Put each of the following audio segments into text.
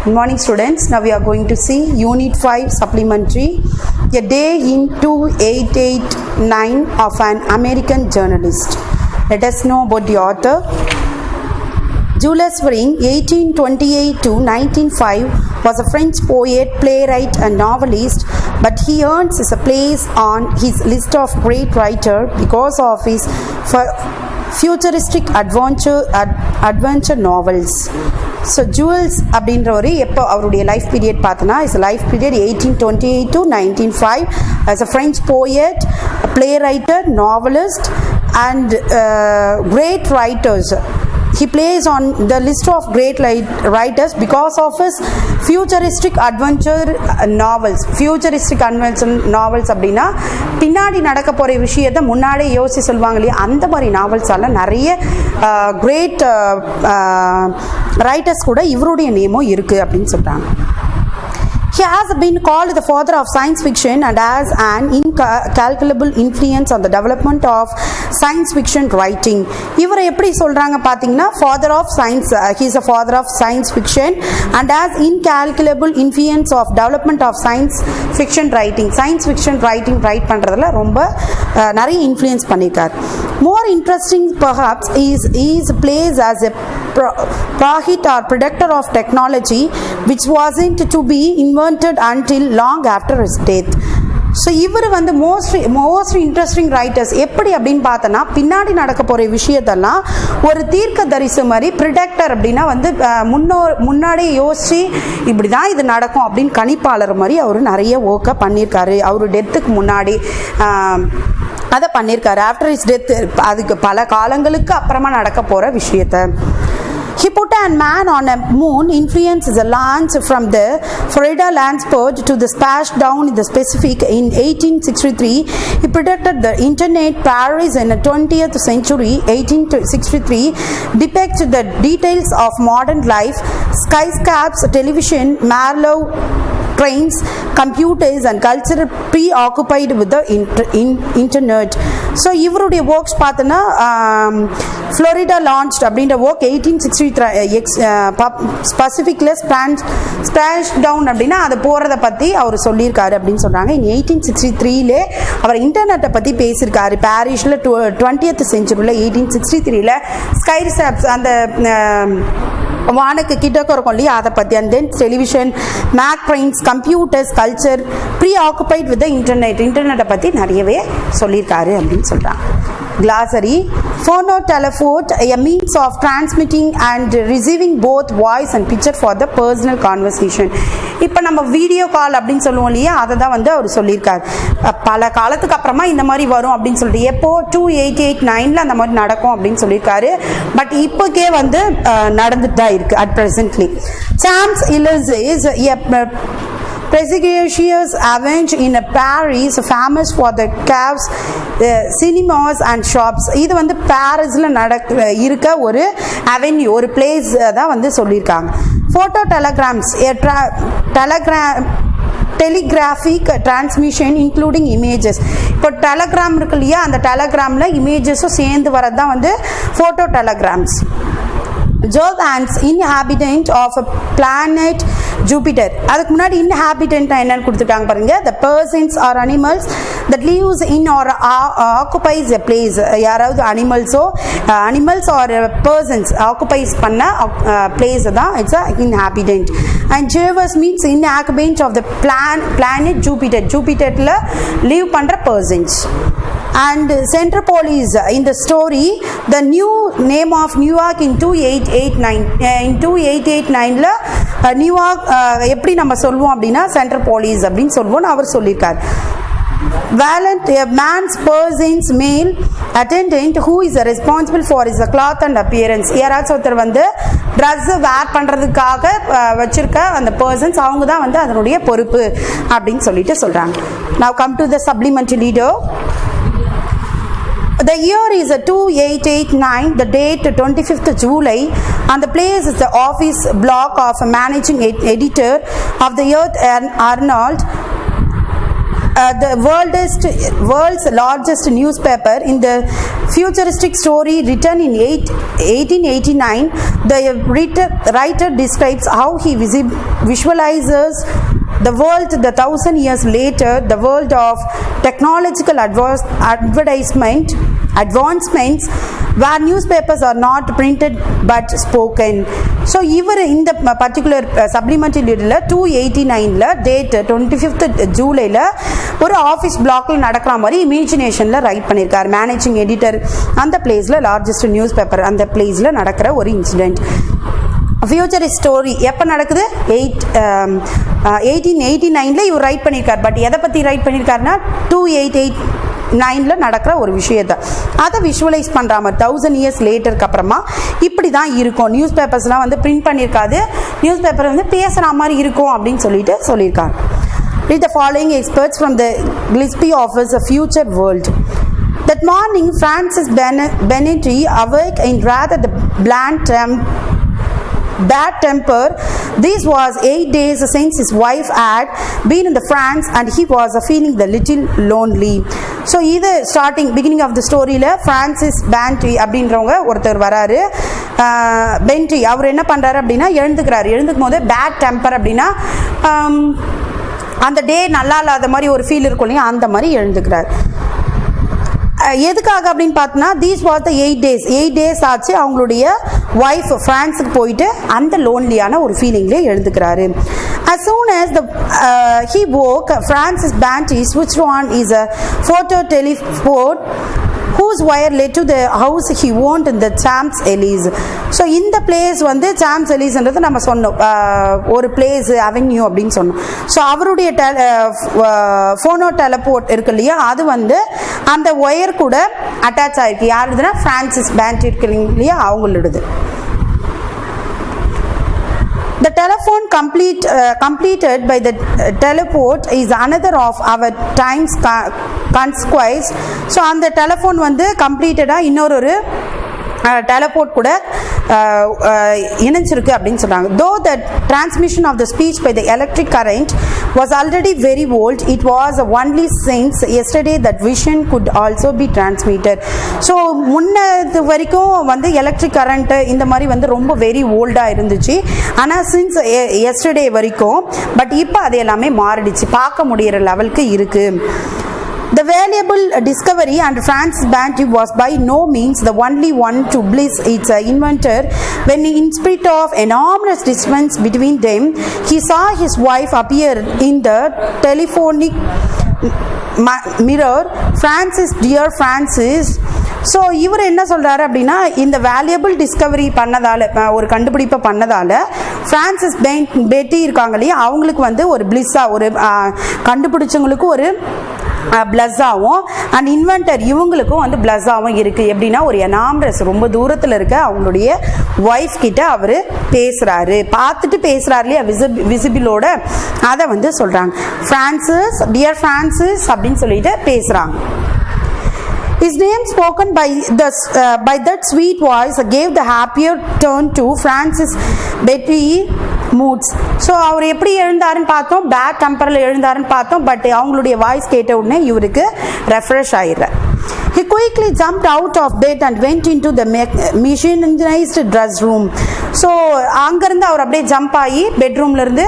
Good morning students. Now we are going to see Unit 5 Supplementary, A Day in 2889 of an American Journalist. Let us know about the author. Jules Verne, 1828 to 1905, was a French poet, playwright and novelist, but he earns his place on his list of great writers because of his futuristic adventure novels. So Jules அப்படின்றவர் எப்போ அவருடைய life period பார்த்தோன்னா is life period 1828 to 1905 as a French poet, playwright, novelist and great writers. He plays on the list of great writers because of his futuristic adventure novels. Futuristic adventure novels அப்படின்னா பின்னாடி நடக்க போகிற விஷயத்தை முன்னாடியே யோசிச்சு சொல்லுவாங்க இல்லையா, அந்த மாதிரி நாவல்ஸால் நிறைய கிரேட் ரைட்டர்ஸ் கூட இவருடைய நேமும் இருக்குது அப்படின்னு சொல்கிறாங்க. He has been called the father of science fiction and has an incalculable influence on the development of science fiction writing. இவரை எப்படி சொல்றாங்க பாத்தீங்கன்னா father of science, he is a father of science fiction and has incalculable influence of development of science fiction writing. Science fiction writing write பண்றதுல ரொம்ப நிறைய influence பண்ணிருக்கார். More interesting perhaps is his place as a prophet or predictor of technology which wasn't to be invented until long after his death. So இவர் வந்து most interesting writers எப்படி அப்படின்னு பார்த்தோன்னா பின்னாடி நடக்க போகிற விஷயத்தெல்லாம் ஒரு தீர்க்க தரிசி மாதிரி ப்ரிடக்டர் அப்படின்னா வந்து முன்னாடியே யோசித்து இப்படி தான் இது நடக்கும் அப்படின்னு கணிப்பாளர் மாதிரி அவர் நிறைய ஒர்க்கை பண்ணியிருக்காரு. அவர் டெத்துக்கு முன்னாடி அதை பண்ணியிருக்காரு. ஆஃப்டர் இஸ் டெத் அதுக்கு பல காலங்களுக்கு அப்புறமா நடக்க போகிற விஷயத்தை. He put a man on a moon, influenced the launch from the Florida Landsport to the splashdown in the Pacific in 1863. He predicted the internet, Paris in the 20th century, 1863, depicts the details of modern life, skyscrapers, television, Marlowe trains, computers and culture preoccupied with the internet. So இவருடைய works பார்த்தோன்னா Florida launched அப்படின்ற work 1863 பசிபிக்கில் splash down அப்படின்னா அது போகிறத பற்றி அவர் சொல்லியிருக்காரு அப்படின்னு சொல்கிறாங்க. இன் 1863 அவர் இன்டர்நெட்டை பற்றி பேசியிருக்காரு. பாரிஸில் 20th செஞ்சுரியில் 1863 ஸ்கைசாப்ஸ் அந்த வானுக்கு கிட்டக்க இருக்கும் இல்லையா அதை பற்றி. And then television, make trains, computers, culture, preoccupied with இன்டர்நெட்டை பற்றி நிறையவே சொல்லியிருக்காரு அப்படின்னு சொல்கிறாங்க. Glossary. Phonotelephone, a means of transmitting and receiving both voice and picture for the personal conversation. இப்போ நம்ம வீடியோ கால் அப்படின்னு சொல்லுவோம் இல்லையா, அதை தான் வந்து அவர் சொல்லியிருக்காரு. பல காலத்துக்கு அப்புறமா இந்த மாதிரி வரும் அப்படின்னு சொல்லிட்டு எப்போ 2889 அந்த மாதிரி நடக்கும் அப்படின்னு சொல்லியிருக்காரு. பட் இப்போக்கே வந்து நடந்துட்டு தான் இருக்கு at presently. Champs Elysees is prestigious avenue in Paris, famous for the caves, cinemas and shops. இது வந்து பாரிஸ்ல இருக்க ஒரு அவென்யூ, ஒரு பிளேஸ் தான் வந்து சொல்லியிருக்காங்க. Photo telegrams, telegraphic transmission including images. இப்போ டெலகிராம் இருக்கு இல்லையா, அந்த டெலகிராம்ல இமேஜஸும் சேர்ந்து வரதான் வந்து photo டெலகிராம்ஸ். Johannes, inhabitant of a planet Jupiter. அதுக்கு முன்னாடி inhabitant என்னன்னு கொடுத்துட்டாங்க பாருங்க. The persons or animals that lives in or occupies a place. யாராவது animals or persons occupies பண்ண place தான் it's a inhabitant. And Jews means inhabitant of the planet Jupiter. Jupiterல live பண்ற persons. And Centropolis in the story, the new name of New York in 2889 New York எப்படி நம்ம சொல்லுவோம் அப்படின்னா சென்ட்ரோபோலிஸ் அப்படின்னு சொல்லுவோம்னு அவர் சொல்லியிருக்கார். Valet, a man's person's male attendant who is responsible for his cloth and appearance. யாராச்சும் ஒருத்தர் வந்து ட்ரெஸ் வேர் பண்ணுறதுக்காக வச்சிருக்க அந்த பர்சன்ஸ் அவங்க தான் வந்து அதனுடைய பொறுப்பு அப்படின்னு சொல்லிட்டு சொல்கிறாங்க. Now come to the supplementary leader. The year is 2889, the date 25th July, and the place is the office block of a managing editor of the Earth and Arnold. the world's largest newspaper. In the futuristic story written in 1889, the writer describes how he visualizes the world the 1,000 years later, the world of technological advancements where newspapers are not printed but spoken. So இவர் இந்த particular supplementary லீடரில் 289ல date 25th ஜூலைல ஒரு office பிளாக்ல நடக்கிற மாதிரி இமேஜினேஷனில் right பண்ணியிருக்கார். Managing editor அந்த பிளேஸில் largest news paper அந்த பிளேஸில் நடக்கிற ஒரு இன்சிடென்ட். ஃபியூச்சர் ஸ்டோரி எப்போ நடக்குது? 1889ல இவர் ரைட் பண்ணியிருக்கார். பட் எதை பற்றி ரைட் பண்ணியிருக்காருன்னா 289ல நடக்கிற ஒரு விஷயத்தை அதை விஷுவலைஸ் பண்ணுற மாதிரி 1000 இயர்ஸ் லேட்டருக்கு அப்புறமா இப்படி தான் இருக்கும், நியூஸ் பேப்பர்ஸ்லாம் வந்து பிரிண்ட் பண்ணியிருக்காது, நியூஸ் பேப்பர் வந்து பேசுகிற மாதிரி இருக்கும் அப்படின்னு சொல்லியிருக்காங்க. Read the following excerpts from the Gillespie office, A Future World. That morning, Francis Benetti awoke in rather the bad temper. This was 8 days since his wife had been in the France and he was feeling a little lonely. So இது beginning of the storyல Francis Benetti அப்படின்றவங்க ஒருத்தர் வராரு. பென்ட்ரி அவர் என்ன பண்றாரு அப்படின்னா எழுந்துக்கும் போது bad temper அப்படின்னா அந்த டே நல்லா இல்லாத மாதிரி ஒரு ஃபீல் இருக்கும் இல்லையா, அந்த மாதிரி எழுந்துக்கிறார். எதுக்காக அப்படின்னு பார்த்தோன்னா தீஸ் வாஸ் த 8 days ஆச்சு அவங்களுடைய ஒய்ஃப் ஃப்ரான்ஸுக்கு போயிட்டு அந்த லோன்லியான ஒரு ஃபீலிங்லேயே எழுந்துக்கிறாரு. As soon as he woke, Francis Benetti switched on his photo telephone whose wire led to the house he owned in the Champs-Élysées. So இந்த பிளேஸ் வந்து Champs-Élysesன்றது நம்ம சொன்னோம், ஒரு பிளேஸ் அவென்யூ அப்படின்னு சொன்னோம். ஸோ அவருடைய ஃபோனோ டெலபோர்ட் இருக்கு இல்லையா, அது வந்து அந்த ஒயர் கூட அட்டாச் ஆகிருக்கு. யாருதுன்னா ஃப்ரான்சிஸ் பேன்டி இருக்கு இல்லையா, அவங்களோடது. The telephone completed by the teleport is another of our time's consequence. So அந்த டெலிஃபோன் வந்து கம்ப்ளீட்டடாக இன்னொரு டெலபோர்ட் கூட இணைஞ்சிருக்கு அப்படின்னு சொன்னாங்க. Though the transmission of the speech by the electric current was already very old, it was only since yesterday that vision could also be transmitted. So முன்னது வரைக்கும் வந்து electric current இந்த மாதிரி வந்து ரொம்ப வெரி ஓல்டாக இருந்துச்சு. ஆனால் சின்ஸ் எஸ்டர்டே வரைக்கும், பட் இப்போ அது எல்லாமே மாறிடுச்சு, பார்க்க முடிகிற லெவலுக்கு இருக்குது. The valuable discovery and Francis Benetti was by no means the only one to bless its inventor. When in spite of enormous distance between them, he saw his wife appear in the telephonic mirror. Francis, dear Francis. So இவர் என்ன சொல்கிறாரு அப்படின்னா, இந்த valuable Discovery பண்ணதால், ஒரு கண்டுபிடிப்பை பண்ணதால் Francis பெட்டி இருக்காங்க இல்லையா, அவங்களுக்கு வந்து ஒரு பிளிஸ்ஸாக, ஒரு கண்டுபிடிச்சவங்களுக்கு ஒரு பிளஸ்ஸாகவும் அண்ட் இன்வென்டர் இவங்களுக்கும் வந்து பிளஸ்ஸாகவும் இருக்குது. எப்படின்னா ஒரு எனாம்ரஸ் ரொம்ப தூரத்தில் இருக்க அவங்களுடைய ஒய்ஃப் கிட்ட அவர் பேசுகிறாரு, பார்த்துட்டு பேசுகிறாரு இல்லையா, விசிபிளோட, அதை வந்து சொல்கிறாங்க. ஃப்ரான்சிஸ், டியர் ஃப்ரான்சிஸ் அப்படின்னு சொல்லிட்டு பேசுகிறாங்க. His name spoken by that sweet voice gave the happier turn to Francis Benetti moods. So அவர் எப்படி எழுந்தாருன்னு பார்த்தோம், பேட் டெம்பரில் எழுந்தாருன்னு பார்த்தோம், பட் அவங்களுடைய வாய்ஸ் கேட்ட உடனே இவருக்கு refresh ஆயிடுறார். He quickly jumped out of bed and went into the machinized dress room. So அங்கேருந்து அவர் அப்படியே ஜம்ப் ஆகி பெட்ரூம்லேருந்து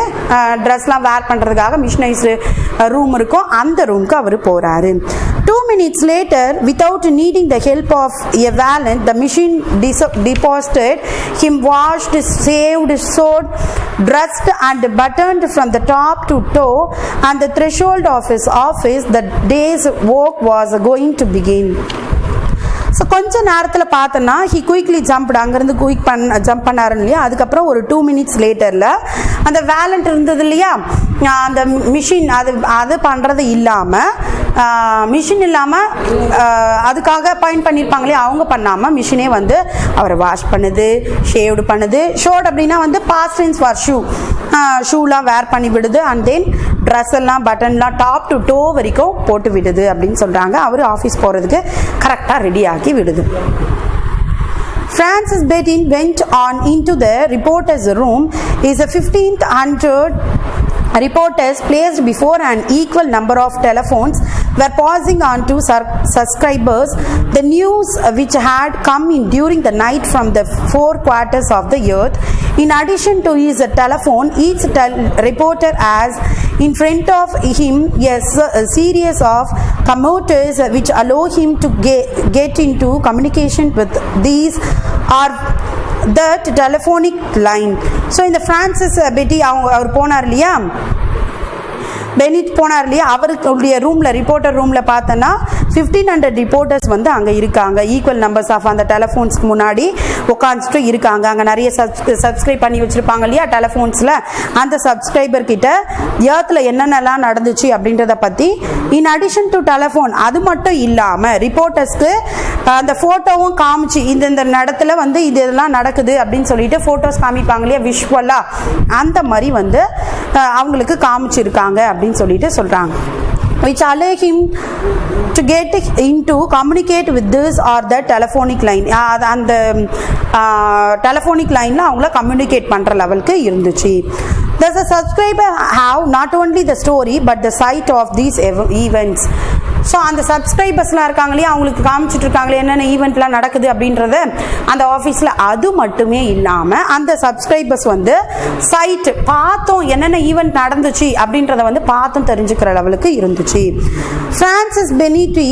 ட்ரெஸ்லாம் வேர் பண்ணுறதுக்காக மிஷினைஸ்டு ரூம் இருக்கும், அந்த ரூமுக்கு அவர் போகிறாரு. 2 minutes later, without needing the help of a valet, the machine deposited him washed, saved, sewed, dressed and buttoned from the top to toe on the threshold of his office. The day's work was going to begin. So கொஞ்ச நேரத்தில் பார்த்தோன்னா he quickly jumped, அங்கேருந்து jump பண்ணாருன்னு இல்லையா, அதுக்கப்புறம் ஒரு 2 minutes லேட்டரில் அந்த வேலண்ட் இருந்தது இல்லையா, அந்த மிஷின் அது பண்ணுறது இல்லாமல், மிஷின் இல்லாமல் அதுக்காக பாயிண்ட் பண்ணியிருப்பாங்க இல்லையா, அவங்க பண்ணாமல் மிஷினே வந்து அவரை வாஷ் பண்ணுது, ஷேவ்டு பண்ணுது. ஷோட் அப்படின்னா வந்து பாஸ்ட் டென்ஸ் ஃபார் ஷூலாம் வேர் பண்ணி விடுது, அண்ட் தென் ட்ரெஸ் எல்லாம் பட்டன்லாம் டாப் டு டோ வரைக்கும் போட்டு விடுது அப்படின்னு சொல்கிறாங்க. அவர் ஆஃபீஸ் போகிறதுக்கு கரெக்டாக ரெடி ஆக்கி விடுது. Francis Benetti went on into the reporter's room. Is a 1500 reporters placed before an equal number of telephones were passing on to subscribers the news which had come in during the night from the four quarters of the earth. In addition to his telephone, each reporter has in front of him a series of commuters which allow him to get into communication with these are that telephonic line. So in the Francis Betty அவர் போனார் இல்லையா, பெனிட் போனார் இல்லையா, அவருடைய ரூமில் reporter ரூமில் பார்த்தோன்னா 1500 reporters வந்து அங்கே இருக்காங்க. ஈக்குவல் நம்பர்ஸ் ஆஃப் அந்த டெலஃபோன்ஸ்க்கு முன்னாடி உட்காந்துட்டு இருக்காங்க. அங்கே நிறைய சப்ஸ்கிரைப் பண்ணி வச்சுருப்பாங்க இல்லையா டெலஃபோன்ஸில். அந்த சப்ஸ்கிரைபர் கிட்ட ஏர்த்தில் என்னென்னலாம் நடந்துச்சு அப்படின்றத பற்றி இன் அடிஷன் டு டெலஃபோன் அது மட்டும் இல்லாமல் ரிப்போர்ட்டர்ஸ்க்கு அந்த ஃபோட்டோவும் காமிச்சு இந்த இடத்துல வந்து இதெல்லாம் நடக்குது அப்படின்னு சொல்லிட்டு ஃபோட்டோஸ் காமிப்பாங்க இல்லையா விஷுவலாக, அந்த மாதிரி வந்து அவங்களுக்கு காமிச்சிருக்காங்க அப்படின்னு சொல்லிட்டு சொல்கிறாங்க. which allow him to get into communicate with this or that telephonic line. அந்த telephonic lineல அவங்கள கம்யூனிகேட் பண்ணுற லெவலுக்கு இருந்துச்சு. Does the subscriber have not only the story but the sight of these events? So அந்த சப்ஸ்கிரைபர்ஸ்லாம் இருக்காங்க இல்லையா, அவங்களுக்கு காமிச்சிட்டு இருக்காங்களே என்னென்ன ஈவெண்ட்லாம் நடக்குது அப்படின்றத அந்த ஆஃபீஸில். அது மட்டுமே இல்லாமல் அந்த சப்ஸ்கிரைபர்ஸ் வந்து சைட் பார்த்தும் என்னென்ன ஈவெண்ட் நடந்துச்சு அப்படின்றத வந்து பார்த்தும் தெரிஞ்சுக்கிற லெவலுக்கு இருந்துச்சு. Francis Benetti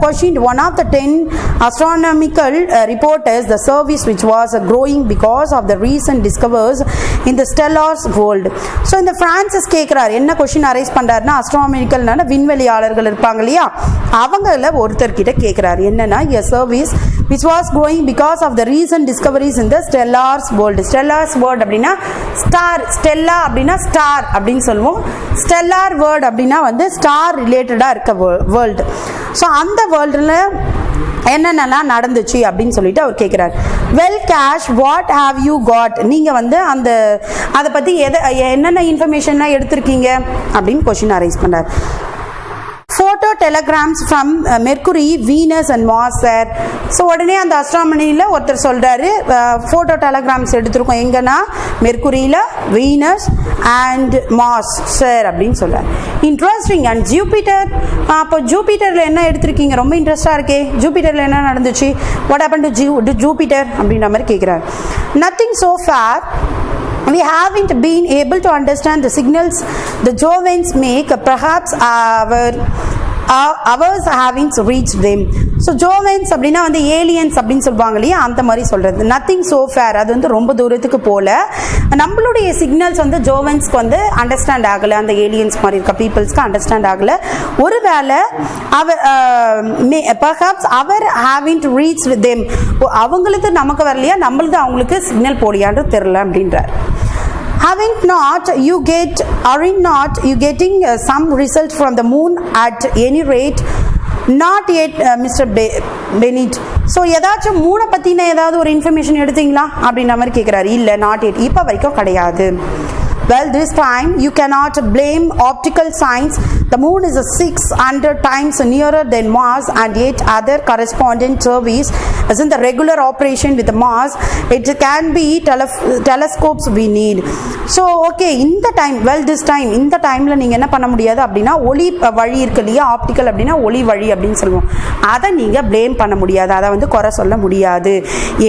questioned one of the 10 astronomical reporters the service which was growing because of the recent discoveries in the stellar world. So இந்த ஃப்ரான்சிஸ் கேட்குறாரு, என்ன கொஸ்டின் அரைஸ் பண்ணுறாருன்னா, அஸ்ட்ரானமிக்கல்னால விண்வெளியாளர்கள் இருப்பாங்க இல்லையா, அவங்கள ஒருத்தர்கிட்ட கேட்குறாரு என்னன்னா, a service which was growing because of the recent discoveries in the stellar world. stellar world அப்படின்னா ஸ்டார், ஸ்டெல்லா அப்படின்னா ஸ்டார் அப்படின்னு சொல்லுவோம். ஸ்டெல்லார் வேர்ல்ட் அப்படின்னா வந்து ஸ்டார் ரிலேட்டடாக இருக்க வேர்ல்டு. ஸோ அந்த வேர்ல்டில் என்னென்னலாம் நடந்துச்சு அப்படின்னு சொல்லிட்டு அவர் கேட்குறாரு. Well guess what have you got, நீங்கள் வந்து அந்த அதை பற்றி என்னென்ன இன்ஃபர்மேஷன்லாம் எடுத்திருக்கீங்க அப்படின்னு கொஸ்டின் அரைஸ் பண்ணார். Photo telegrams from Mercury, Venus and Mars sir. So உடனே அந்த அஸ்ட்ரானமியில் ஒருத்தர் சொல்கிறாரு, ஃபோட்டோ டெலகிராம்ஸ் எடுத்திருக்கோம் எங்கன்னா மெர்க்குரியில், வீனஸ் அண்ட் மார்ஸ் சார் அப்படின்னு சொல்கிறார். இன்ட்ரெஸ்டிங். அண்ட் ஜூபிட்டர், அப்போ ஜூபிட்டரில் என்ன எடுத்திருக்கீங்க, ரொம்ப இன்ட்ரெஸ்டாக இருக்கே, ஜூபிட்டரில் என்ன நடந்துச்சு, வாட் ஹேப்பன் டு ஜூபிட்டர் அப்படின்ற மாதிரி கேட்குறாரு. Nothing so fair. We haven't been able to understand the signals the Jovens make, perhaps ours having reached them. So Jovians அப்படின்னா வந்து ஏலியன்ஸ் அப்படின்னு சொல்லுவாங்க இல்லையா, அந்த மாதிரி சொல்கிறது. நத்திங் ஸோ ஃபேர், அது வந்து ரொம்ப தூரத்துக்கு போல நம்மளுடைய சிக்னல்ஸ் வந்து ஜோவன்ஸ்க்கு வந்து அண்டர்ஸ்டாண்ட் ஆகலை, அந்த ஏலியன்ஸ் மாதிரி இருக்க பீப்புள்ஸ்க்கு அண்டர்ஸ்டாண்ட் ஆகலை. ஒருவேளை perhaps our having to reach them, அவங்களுக்கு நமக்கு வரலையா, நம்மளுக்கு அவங்களுக்கு சிக்னல் போலியான்னு தெரில அப்படின்றார். Aren't not you getting some result from the moon at any rate? Not yet, Mr. Bennett. So ஏதாச்சும் மூணை பற்றின ஏதாவது ஒரு இன்ஃபர்மேஷன் எடுத்தீங்களா அப்படின்ற மாதிரி கேட்குறாரு. இல்லை, நாட் எட், இப்போ வரைக்கும் கிடையாது. Well, this time you cannot blame optical science. The moon is 600 times nearer than Mars, and yet other corresponding service is in the regular operation with Mars. It can be telescopes we need. So okay, இந்த time, this time இந்த டைமில் நீங்கள் என்ன பண்ண முடியாது அப்படின்னா, ஒளி வழி இருக்கு இல்லையா, ஆப்டிக்கல் அப்படின்னா ஒளி வழி அப்படின்னு சொல்லுவோம், அதை நீங்கள் ப்ளேம் பண்ண முடியாது, அதை வந்து குறை சொல்ல முடியாது.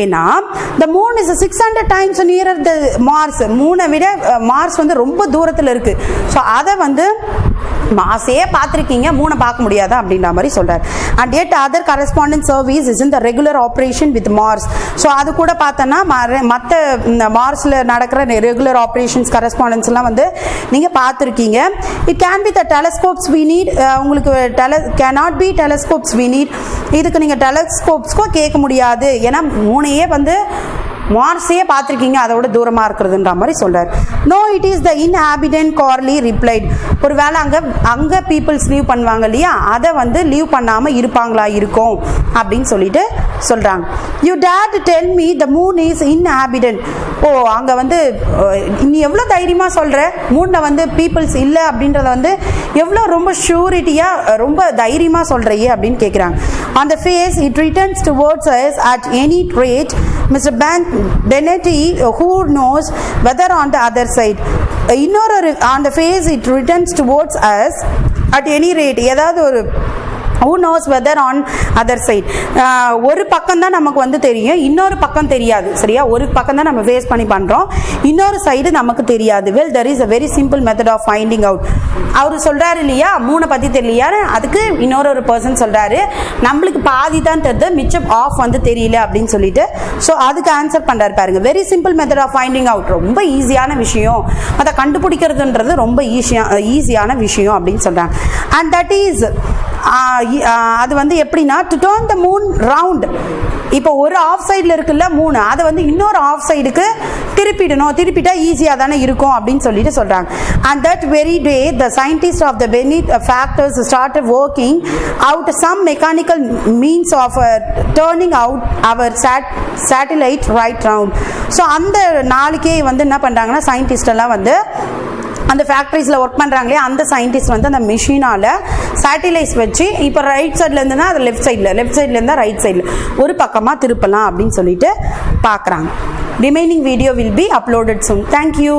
ஏன்னா the moon is 600 times nearer the Mars. மூணை விட மார்ஸ் வந்து ரொம்ப தூரத்தில் இருக்கு. ஸோ அதை வந்து மாசே பார்த்துருக்கீங்க, மூணை பார்க்க முடியாதா அப்படின்ற மாதிரி சொல்றாரு. And yet other correspondent service is in the regular operation with Mars. So அது கூட பார்த்தோன்னா மற்ற மார்ஸில் நடக்கிற ரெகுலர் ஆப்ரேஷன்ஸ் கரஸ்பாண்டன்ஸ்லாம் வந்து நீங்கள் பார்த்துருக்கீங்க. It can be the telescopes we need. உங்களுக்கு cannot be telescopes we need. இதுக்கு நீங்கள் டெலஸ்கோப்ஸ்க்கோ கேட்க முடியாது, ஏன்னா மூணையே வந்து மார்ஸையே பார்த்துருக்கீங்க, அதோட தூரமாக இருக்கிறதுன்ற மாதிரி சொல்கிறார். No, it is the inhabitant Carly replied. ஒரு வேளை அங்கே பீப்புள்ஸ் லீவ் பண்ணுவாங்க இல்லையா, அதை வந்து லீவ் பண்ணாமல் இருப்பாங்களா இருக்கும் அப்படின்னு சொல்லிட்டு சொல்கிறாங்க. You dare to tell me the moon is inhabitant. Oh, அங்கே வந்து நீ எவ்வளோ தைரியமாக சொல்கிற மூனில் வந்து பீப்புள்ஸ் இல்லை அப்படின்றத வந்து எவ்வளோ ரொம்ப ஷூரிட்டியாக ரொம்ப தைரியமாக சொல்கிறையே அப்படின்னு கேட்குறாங்க. On the face it returns towards us at any rate. Mr. Benetti, who knows whether on the other side. இன்னொரு on the face it returns towards us at any rate. ஏதாவது ஒரு who knows whether on other side, ஒரு பக்கம் தான் நமக்கு வந்து தெரியும், இன்னொரு பக்கம் தெரியாது. சரியா, ஒரு பக்கம் தான் நம்ம ஃபேஸ் பண்ணி பண்றோம், இன்னொரு சைடு நமக்கு தெரியாது. well there is a very simple method of finding out. அவர் சொல்றாரு இல்லையா, மூணை பத்தி தெரியலையா, அதுக்கு இன்னொரு பர்சன் சொல்றாரு நம்மளுக்கு பாதி தான் தெரியுது, மிச்சம் ஆஃப் வந்து தெரியல அப்படின்னு சொல்லிட்டு. ஸோ அதுக்கு ஆன்சர் பண்றாரு பாருங்க. Very simple method of finding out, ரொம்ப ஈஸியான விஷயம், அதை கண்டுபிடிக்கிறதுன்றது ரொம்ப ஈஸியான விஷயம் அப்படின்னு சொல்றாங்க. அண்ட் தட் இஸ் அது வந்து எப்படின்னா to turn the moon round. இப்போ ஒரு ஆஃப் சைடில் இருக்குல்ல மூணு, அதை வந்து இன்னொரு ஆஃப் சைடுக்கு திருப்பிடணும், திருப்பிட்டா ஈஸியாக தானே இருக்கும் அப்படின்னு சொல்லிட்டு சொல்கிறாங்க. And that very day the scientist of the beneath factors started working out some mechanical means of turning out our satellite right round. So அந்த நாளைக்கே வந்து என்ன பண்ணுறாங்கன்னா சயின்டிஸ்ட் எல்லாம் வந்து அந்த ஃபேக்ட்ரிஸில் ஒர்க் பண்ணுறாங்களே அந்த சயின்டிஸ்ட் வந்து அந்த மிஷினால் சேட்டிலைட்ஸ் வச்சு இப்போ ரைட் சைடில் இருந்துன்னா அது லெஃப்ட் சைடில் இருந்தால் ரைட் சைடில் ஒரு பக்கமாக திருப்பலாம் அப்படின்னு சொல்லிட்டு பார்க்குறாங்க. Remaining video will be uploaded soon. Thank you.